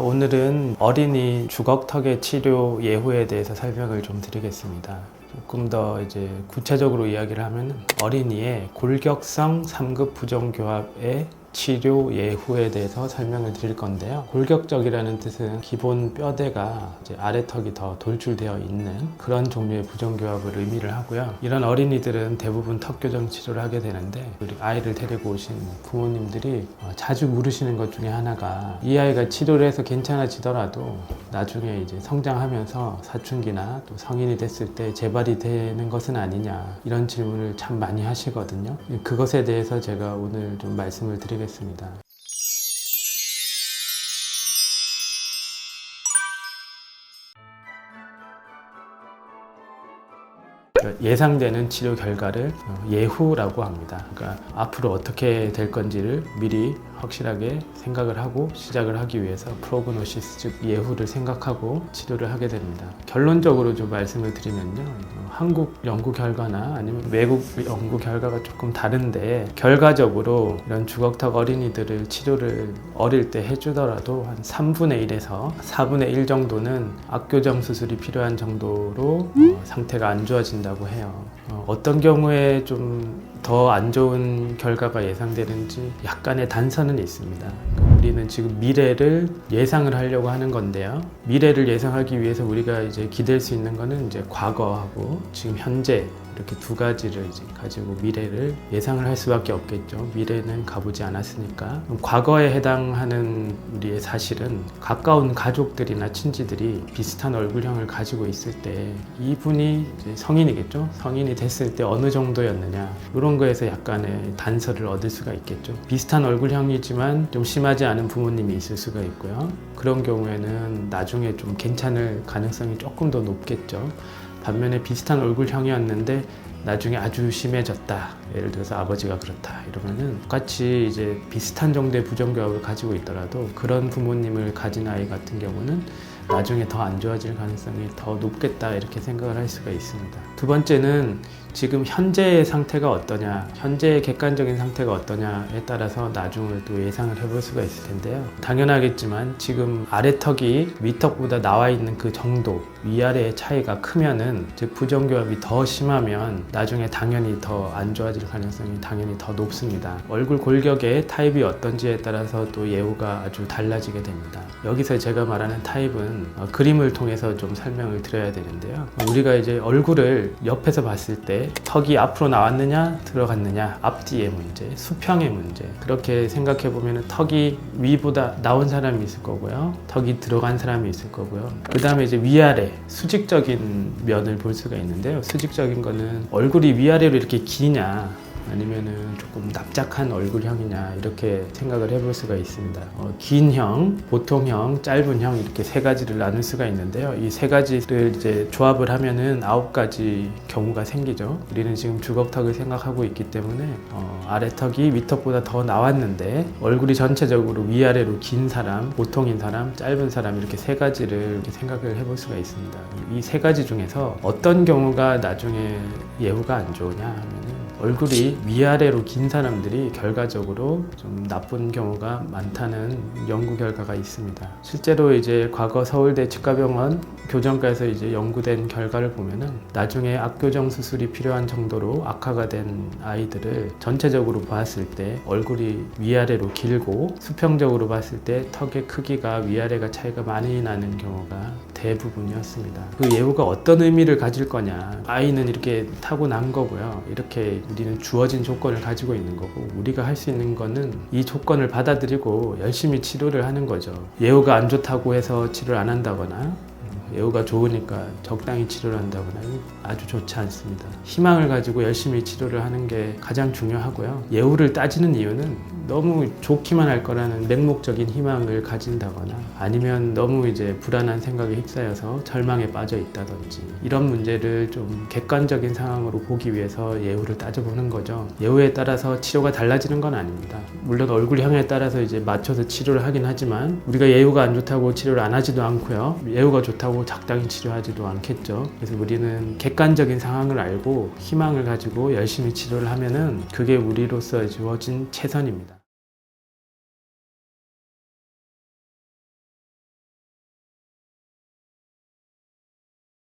오늘은 어린이 주걱턱의 치료 예후에 대해서 설명을 좀 드리겠습니다. 조금 더 구체적으로 이야기를 하면 어린이의 골격성 3급 부종교합의 치료 예후에 대해서 설명을 드릴 건데요. 골격적이라는 뜻은 기본 뼈대가 아래턱이 더 돌출되어 있는 그런 종류의 부종교합을 의미를 하고요. 이런 어린이들은 대부분 턱 교정 치료를 하게 되는데 우리 아이를 데리고 오신 부모님들이 자주 물으시는 것 중에 하나가 이 아이가 치료를 해서 괜찮아지더라도 나중에 성장하면서 사춘기나 또 성인이 됐을 때 재발이 되는 것은 아니냐, 이런 질문을 참 많이 하시거든요. 그것에 대해서 제가 오늘 좀 말씀을 드리겠습니다. 예상되는 치료 결과를 예후라고 합니다. 그러니까 앞으로 어떻게 될 건지를 미리 확실하게 생각을 하고 시작을 하기 위해서 프로그노시스, 즉 예후를 생각하고 치료를 하게 됩니다. 결론적으로 좀 말씀을 드리면요, 한국 연구 결과나 아니면 외국 연구 결과가 조금 다른데, 결과적으로 이런 주걱턱 어린이들을 치료를 어릴 때 해주더라도 한 3분의 1에서 4분의 1 정도는 악교정 수술이 필요한 정도로 상태가 안 좋아진다고 해요. 어떤 경우에 좀 더 안 좋은 결과가 예상되는지 약간의 단서는 있습니다. 우리는 지금 미래를 예상을 하려고 하는 건데요. 미래를 예상하기 위해서 우리가 기댈 수 있는 거는 과거하고 지금 현재, 이렇게 두 가지를 가지고 미래를 예상을 할 수밖에 없겠죠. 미래는 가보지 않았으니까. 과거에 해당하는 우리의 사실은 가까운 가족들이나 친지들이 비슷한 얼굴형을 가지고 있을 때 이분이 성인이겠죠. 성인이 됐을 때 어느 정도였느냐, 이런 거에서 약간의 단서를 얻을 수가 있겠죠. 비슷한 얼굴형이지만 좀 심하지 않은 부모님이 있을 수가 있고요. 그런 경우에는 나중에 좀 괜찮을 가능성이 조금 더 높겠죠. 반면에 비슷한 얼굴형이었는데 나중에 아주 심해졌다, 예를 들어서 아버지가 그렇다 이러면은 똑같이 비슷한 정도의 부종교합을 가지고 있더라도 그런 부모님을 가진 아이 같은 경우는 나중에 더 안 좋아질 가능성이 더 높겠다, 이렇게 생각을 할 수가 있습니다. 두 번째는 지금 현재의 상태가 어떠냐, 현재의 객관적인 상태가 어떠냐에 따라서 나중을 또 예상을 해볼 수가 있을 텐데요. 당연하겠지만 지금 아래턱이 위턱보다 나와 있는 그 정도, 위아래의 차이가 크면은, 즉 부종교합이 더 심하면 나중에 당연히 더 안 좋아질 가능성이 당연히 더 높습니다. 얼굴 골격의 타입이 어떤지에 따라서 또 예후가 아주 달라지게 됩니다. 여기서 제가 말하는 타입은 그림을 통해서 좀 설명을 드려야 되는데요. 우리가 얼굴을 옆에서 봤을 때 턱이 앞으로 나왔느냐 들어갔느냐, 앞뒤의 문제, 수평의 문제, 그렇게 생각해 보면 턱이 위보다 나온 사람이 있을 거고요, 턱이 들어간 사람이 있을 거고요. 그 다음에 위아래 수직적인 면을 볼 수가 있는데요. 수직적인 거는 얼굴이 위아래로 이렇게 기냐 아니면은 조금 납작한 얼굴형이냐, 이렇게 생각을 해볼 수가 있습니다. 긴 형, 보통형, 짧은 형, 이렇게 세 가지를 나눌 수가 있는데요. 이 세 가지를 조합을 하면은 9가지 경우가 생기죠. 우리는 지금 주걱턱을 생각하고 있기 때문에 아래턱이 위턱보다 더 나왔는데 얼굴이 전체적으로 위아래로 긴 사람, 보통인 사람, 짧은 사람, 이렇게 세 가지를 이렇게 생각을 해볼 수가 있습니다. 이 세 가지 중에서 어떤 경우가 나중에 예후가 안 좋으냐 하면은, 얼굴이 위아래로 긴 사람들이 결과적으로 좀 나쁜 경우가 많다는 연구 결과가 있습니다. 실제로 과거 서울대 치과병원 교정과에서 연구된 결과를 보면은 나중에 악교정 수술이 필요한 정도로 악화가 된 아이들을 전체적으로 봤을 때 얼굴이 위아래로 길고, 수평적으로 봤을 때 턱의 크기가 위아래가 차이가 많이 나는 경우가 대부분이었습니다. 그 예후가 어떤 의미를 가질 거냐, 아이는 이렇게 타고난 거고요. 이렇게 우리는 주어진 조건을 가지고 있는 거고, 우리가 할 수 있는 거는 이 조건을 받아들이고 열심히 치료를 하는 거죠. 예후가 안 좋다고 해서 치료를 안 한다거나, 예후가 좋으니까 적당히 치료를 한다거나 아주 좋지 않습니다. 희망을 가지고 열심히 치료를 하는 게 가장 중요하고요. 예후를 따지는 이유는 너무 좋기만 할 거라는 맹목적인 희망을 가진다거나, 아니면 너무 불안한 생각에 휩싸여서 절망에 빠져 있다든지, 이런 문제를 좀 객관적인 상황으로 보기 위해서 예후를 따져보는 거죠. 예후에 따라서 치료가 달라지는 건 아닙니다. 물론 얼굴형에 따라서 맞춰서 치료를 하긴 하지만, 우리가 예후가 안 좋다고 치료를 안 하지도 않고요, 예후가 좋다고 적당히 치료하지도 않겠죠. 그래서 우리는 객관적인 상황을 알고 희망을 가지고 열심히 치료를 하면은 그게 우리로서 주어진 최선입니다.